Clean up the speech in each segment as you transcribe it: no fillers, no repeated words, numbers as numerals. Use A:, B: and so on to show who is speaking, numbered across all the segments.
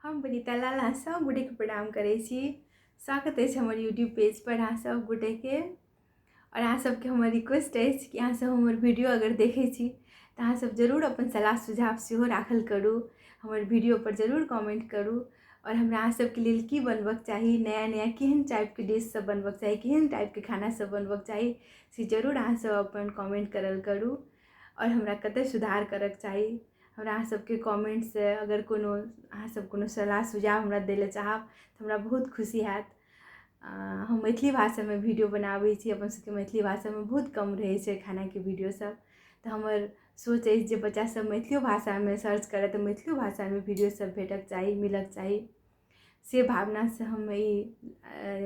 A: हम वनिता लाल अहाँ सब गोटे के प्रणाम करै छी। स्वागत अछि हमर यूट्यूब पेज पर अहाँ सब गोटे के। और अहाँ सबके हमर रिक्वेस्ट अछि कि अहाँ सब हमर वीडियो अगर देखै छी तऽ अहाँ सब जरूर अपन सलाह सुझाव सेहो राखल करू, हमर वीडियो पर जरूर कमेंट करू। और हमरा अहाँ सबके लेल की बनबक चाही, नया नया केहन टाइपके डिश सब बनबक चाही, केहन टाइपके खाना सब बनबक चाही से जरूर अहाँ सब अपन कमेंट करल करू। और हमरा कतऽ सुधार करक चाही, हमरा अहाँ सबके कमेंट से अगर कोनो अहाँ सब कोनो सलाह सुझाव हमरा दै लए चाहब तऽ हमरा बहुत खुशी हैत। हम मैथिली भाषामे वीडियो बनाबै छी, अपन सबके मैथिली भाषामे बहुत कम रहै छै खानाके वीडियो सब, तऽ हमर सोच अछि जे बच्चा सब मैथिलियो भाषामे सर्च करत तऽ मैथिलियो भाषामे वीडियो सब भेटक चाही, मिलक चाही। से भावना से हम ई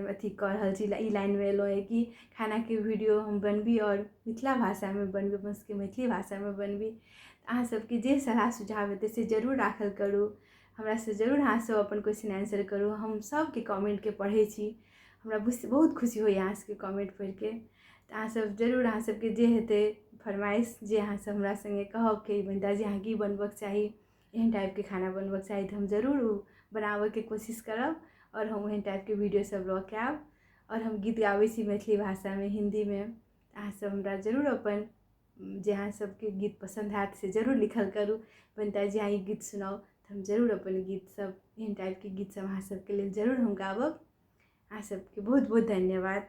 A: अथी कऽ रहल छी, ई लाइनमे एलहुँ है कि खानाके वीडियो हम बनबी और मिथिला भाषामे बनबी, अपन सबके मैथिली भाषामे बनबी। अहाँ सबके जे सलाह सुझाव हेतै से जरूर राखल करू, हमरा से जरूर अहाँ सब अपन क्वेश्चन आंसर करू। हम सबके कमेंटके पढ़ै छी, हमरा बहुत खुशी होइए अहाँ सबके कमेंट पढ़िके। तऽ अहाँ सब जरूर अहाँ सबके जे हेतै फरमाइश, जे अहाँ सब हमरा संगे कहब कि वनिता जी अहाँ की बनबक चाही, एहन टाइपके खाना बनबक चाही, तऽ हम जरूर ओ बनाबैके कोशिश करब और हम ओहन टाइपके वीडियो सब लऽ के आयब। और हम गीत गाबै छी मैथिली भाषामे, हिन्दीमे। अहाँ सब हमरा जरूर अपन जे अहाँ सबके गीत पसंद हैत से जरूर लिखल करू, वनिता जी अहाँ ई गीत सुनाउ, तऽ हम जरूर अपन गीत सब, एहन टाइपके गीत सब अहाँ सबके लेल जरूर हम गाबब। अहाँ सबके बहुत बहुत धन्यवाद।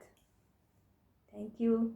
A: Thank U.